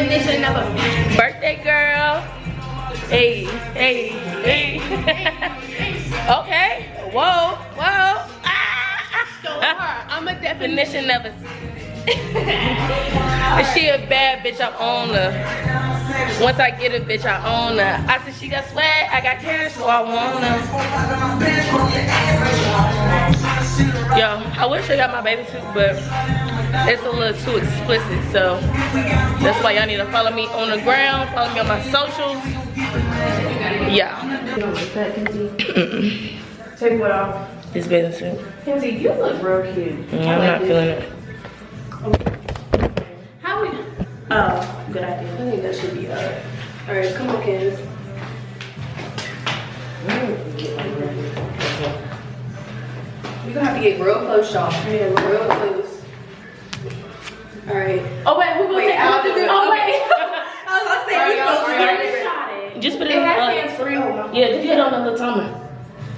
definition of a birthday girl. Hey, hey, hey. Okay. Whoa, whoa. I'm a definition of a. She a bad bitch, I own her. Once I get a bitch, I own her. I said she got swag, I got cash, so I want her. Yo, I wish I got my baby too, but it's a little too explicit, so that's why y'all need to follow me on the ground, follow me on my socials. Yeah. Take what off? This bathing suit. Kenzie, you look real cute. I'm not feeling it. How we? Oh, good idea. I think that should be up. All right, come on, kids. You're gonna have to get real close, y'all. Yeah, real close. All right. Oh wait, we're gonna take out the group. Oh wait. I was about to say we just put it on. Yeah, just put it on the little timer.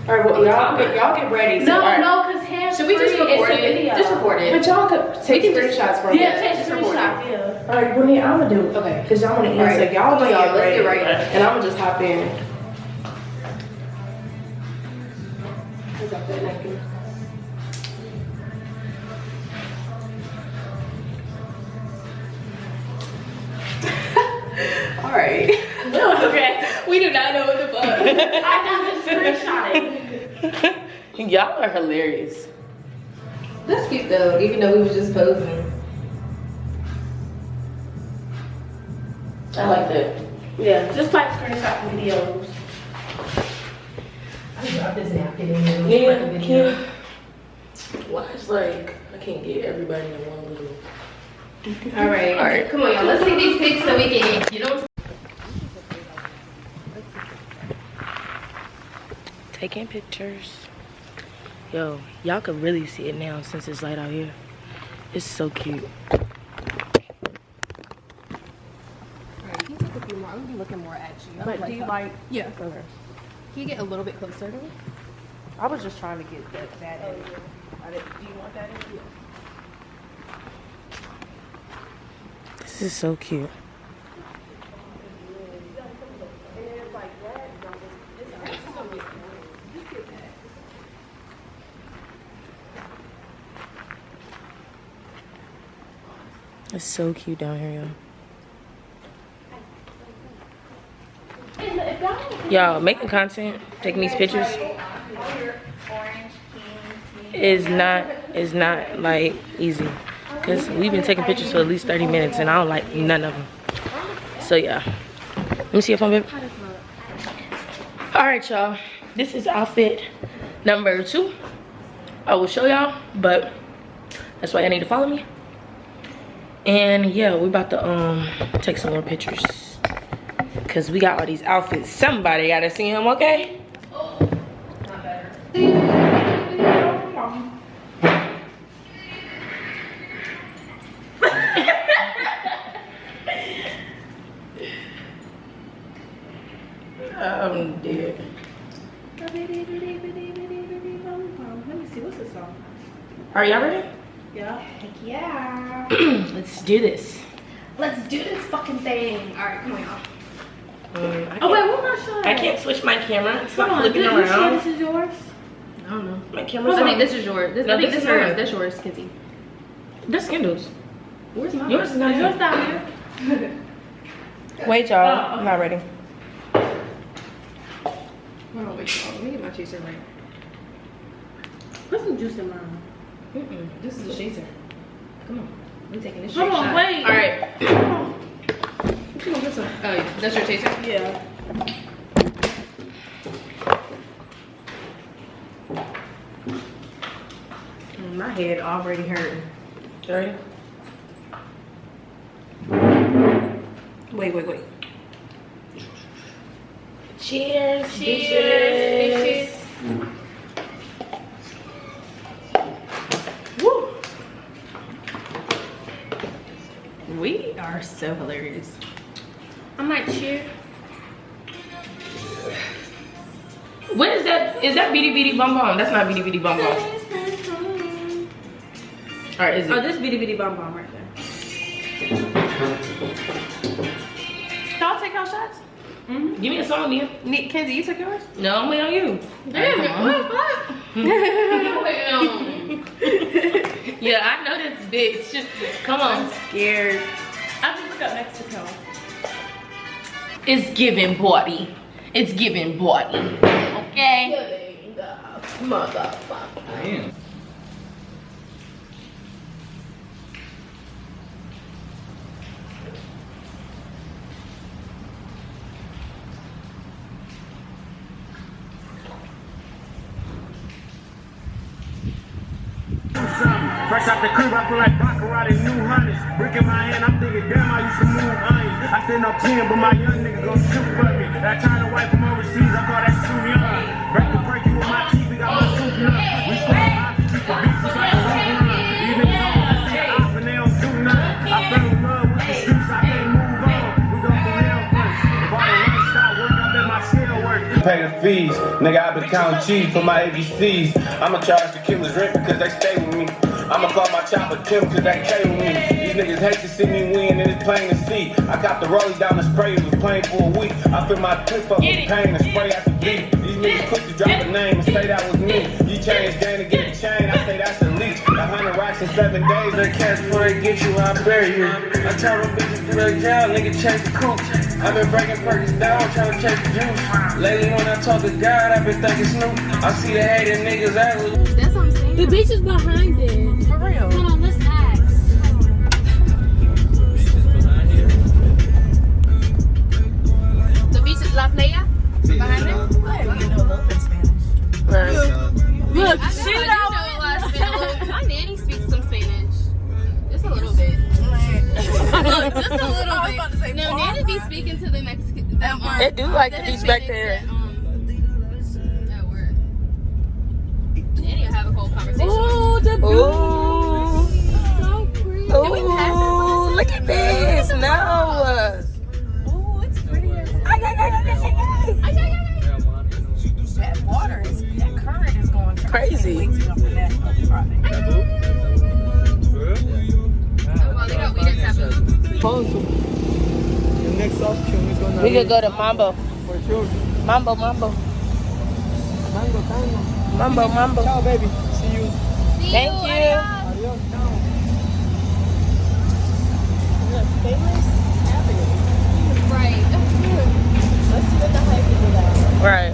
All right, well, y'all get ready. No, right. no, cause hands. Should we just record it? Just record it. But y'all could take screenshots from it. Yeah, take screenshots. Yeah. All right, Brittany, I'm gonna do it. Okay. Cause y'all wanna answer. Right. Y'all get ready. Let's get ready. And I'm gonna just hop in. All right. No, it's okay. We do not know what the fuck. I just screenshotted. Y'all are hilarious. That's cute though, even though we was just posing. I like that. Yeah, just like screenshot videos. I dropped this napkin in here. Yeah, why it's like I can't get everybody in one little. All right. Come on, y'all. Let's take these pics so we can, you know. Taking pictures. Yo, y'all can really see it now since it's light out here. It's so cute. Alright, can you take a few more? I'm gonna be looking more at you. But do you like? Yeah. Okay. Can you get a little bit closer to me? I was just trying to get that in. Do you want that in? Yeah. This is so cute. It's so cute down here, y'all. Y'all, making content, taking these pictures is not like easy. Cause we've been taking pictures for at least 30 minutes and I don't like none of them. So yeah. Let me see your phone, babe. Alright, y'all. This is outfit number 2. I will show y'all, but that's why y'all need to follow me. And yeah, we're about to take some more pictures. Cause we got all these outfits. Somebody gotta see them, okay? Oh, not better. I'm dead. Let me see, what's the song? Are y'all ready? Yeah. Heck yeah. Let's do this. Let's do this fucking thing. All right, come on, y'all. Oh wait, what am I showing? I can't switch my camera. It's Come not on, flipping around. This is yours? I don't know. My camera's I on. think this is yours. No, this is hers. That's yours, Kenzie. This Kindles. Where's mine? Yours is not Yours here. down here. Wait, y'all. I'm not ready. Hold on, wait, y'all. Let me get my chaser right. Put some juice in mine. This is the chaser. Come on. We're taking this Hold on, shot. wait. All right. What you gonna put some? Oh, that's your chaser? Yeah. My head already hurting. Ready? Wait. Cheers. Cheers. Woo. We are so hilarious. I might cheer. What is that? Is that Beady Beady Bum Bum? That's not Beady Beady Bum Bum. Alright, is it? Oh, this bitty bitty bum bum right there. Y'all take our shots? Give me a song, Mia. Nick, Kenzie, you took yours? No, I'm waiting on you. Damn it, what the fuck? Yeah, I know this bitch. Come on. Scared. I just look up Mexico. It's giving body. It's giving body. Okay? Motherfucker. Damn. Fresh out the crib, I feel like Baccarat in new hundreds. Brick in my hand, I'm thinking, damn, I used to move iron. I stand up 10, but my young niggas gon' shoot for me. I try to wipe them overseas, I call that too young. Break the break you with my teeth, we got much tooth enough. We stay high to keep the beats just like a rope run. These niggas all wanna see an op and they don't do nothing. I fell in love with the streets, I can't move on. We gon' do hell first. If all the run stop work, I bet my scale work. Pay the fees, nigga, I been counting cheese for my ABCs. I'ma charge the killers rent because they stay with me. I'ma call my chopper Kim cause they K with me. These niggas hate to see me win and it's plain to see. I got the rollie down the spray, it was plain for a week. I feel my clip up with pain and spray out the beat. These niggas quick to drop a name and say that was me. You change game to get a chain, I say that's a leech. 100 racks in 7 days, they catch before they get you, I bury you. I tell them bitches to the jail, nigga chase the coop. I've been breaking Perkins down, trying to chase the juice. Lately when I talk to God, I've been thinking Snoop. I see the hating niggas act. That's what I'm saying. The beach is behind it. For real. Hold on, let's ask. The beach is La Playa? Behind it? Look, she knows. My nanny speaks some Spanish. Just a little bit. Just a little bit. No, nanny be speaking to the Mexican. They do like the beach back there. At work. Nanny will have a whole conversation. Ooh, the So pretty. Can we pass this? Ooh, look at this. No. Ooh, it's pretty. That water is, that current is going Crazy. Wait to jump in that on Friday. Well, they got weed at Taboo. The next option is gonna We could go to Mambo. for sure. Mambo. Mango, Mambo. Ciao, baby. See you. Thank you. Adios. Ciao. Right. Let's see what the hype is about. Right.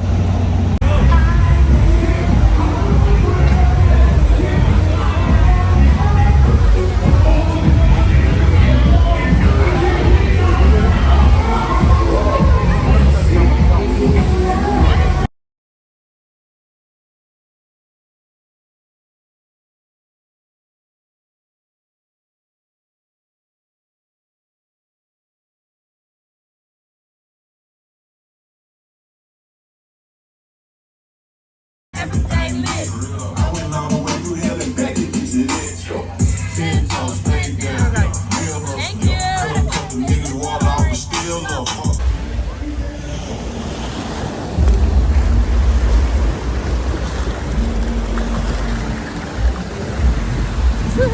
You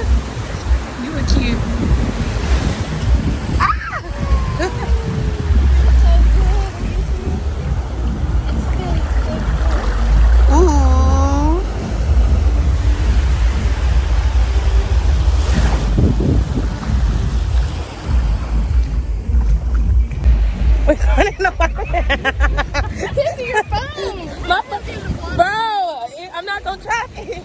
were cute. Ooh. We're going in the water. This is your phone. Bro, I'm not gonna try it.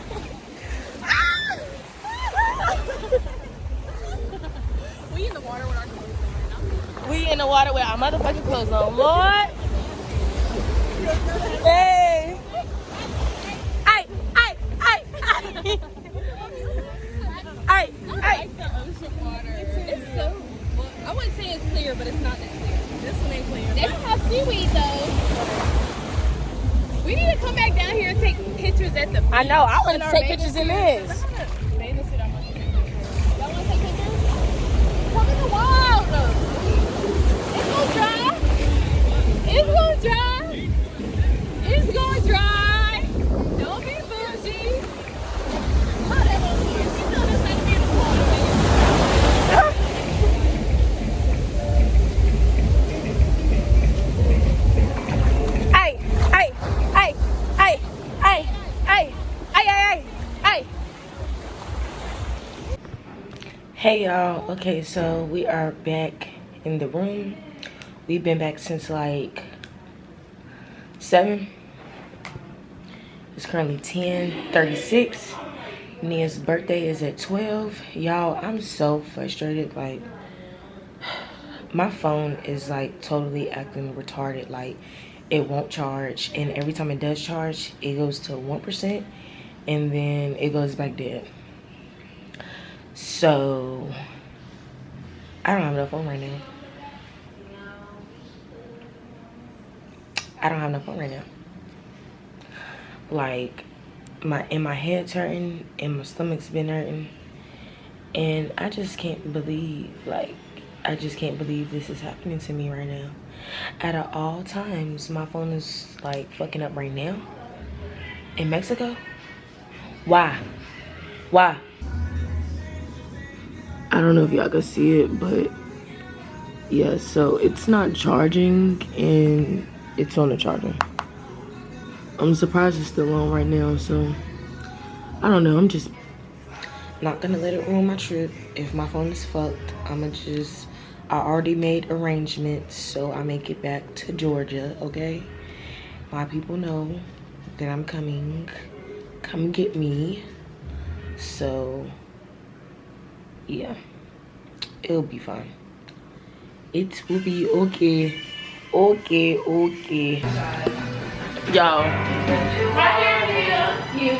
We in the water with our clothes on. We in the water with our motherfucking clothes on, Lord. Hey. Ay. I like the ocean water. It's so. Well, I wouldn't say it's clear, but it's not that clear. This one ain't clear. They don't have seaweed though. We need to come back down here and take pictures at the beach. I know, I want to take pictures in this. Bathing suit, I want to take pictures. Y'all want to take pictures? Come in the wild. It's gonna dry. It's gonna dry. It's gonna dry. Don't be bougie. Oh, that was weird. You know this ain't being a water. Hey y'all, okay, so we are back in the room. We've been back since like 7. It's currently 10:36. Nia's birthday is at 12. Y'all, I'm so frustrated. Like, my phone is like totally acting retarded. Like, it won't charge, and every time it does charge, it goes to 1% and then it goes back dead. So I don't have no phone right now. I don't have no phone right now. Like, my head's hurting and my stomach's been hurting, and I just can't believe, like, I just can't believe this is happening to me right now. Out of all times, my phone is like fucking up right now in Mexico. Why? I don't know if y'all can see it, but yeah, so it's not charging and it's on the charger. I'm surprised it's still on right now, so I don't know. I'm just not gonna let it ruin my trip. If my phone is fucked, I already made arrangements so I make it back to Georgia, okay? My people know that I'm coming. Come get me. So yeah, it'll be fine. It will be okay. Okay. Y'all,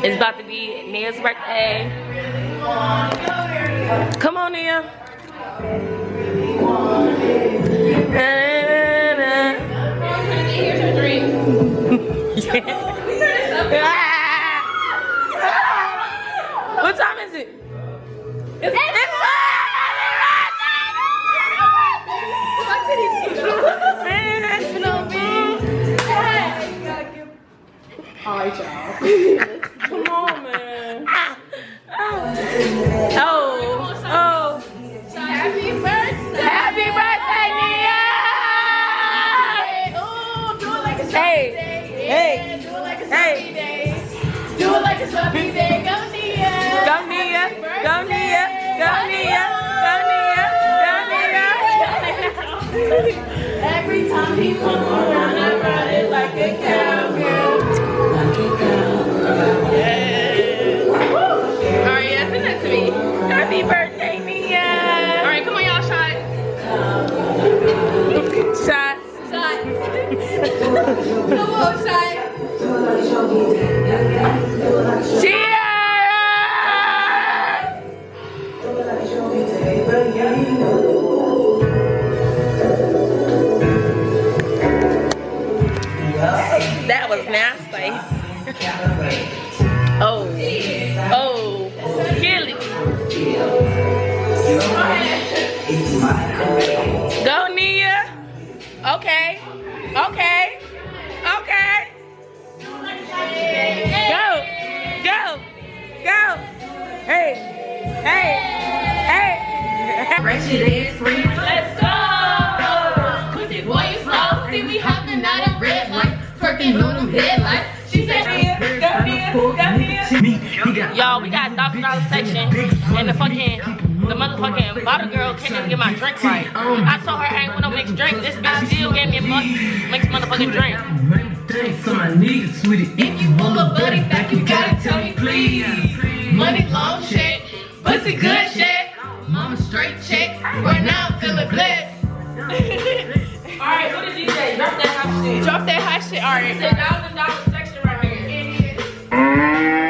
it's about to be Nia's birthday. Come on, Nia. Here's your drink. What time is it? It's Alright, y'all. Come on, man. Oh. Happy birthday! Happy birthday, Nia! Oh, do it like it's Hey. Hey. Do it like it's happy day. Do it like it's happy day. Go, Nia. Go, Nia. Go, Nia. Go, Nia. Go, Nia. Go, Nia. Every time he come around, I ride it like a cowgirl. Alright, yeah, send that to me. Happy birthday, Nia. Alright, come on, y'all, shot. Shots. Come on, shot. Cheers! That was nasty. Oh, kill it. Go, Nia. Okay. Go. Hey. Ratchet ass free. Let's go. Pussy boy, you slow. See, we hopping out of red lights, twerking on them headlights. She said, Y'all, we got $1,000 section, and the motherfucking bottle girl can't even get my drink right. I told her I ain't want no mixed drink. This bitch still gave me a mixed motherfucking drink. if you want my buddy back, you gotta tell me please. Money long shit, pussy good shit. Mama straight chick, right now I'm feeling blessed. Alright, what did you say? Drop that hot shit. Drop that hot shit, alright. It's $1,000 section right here.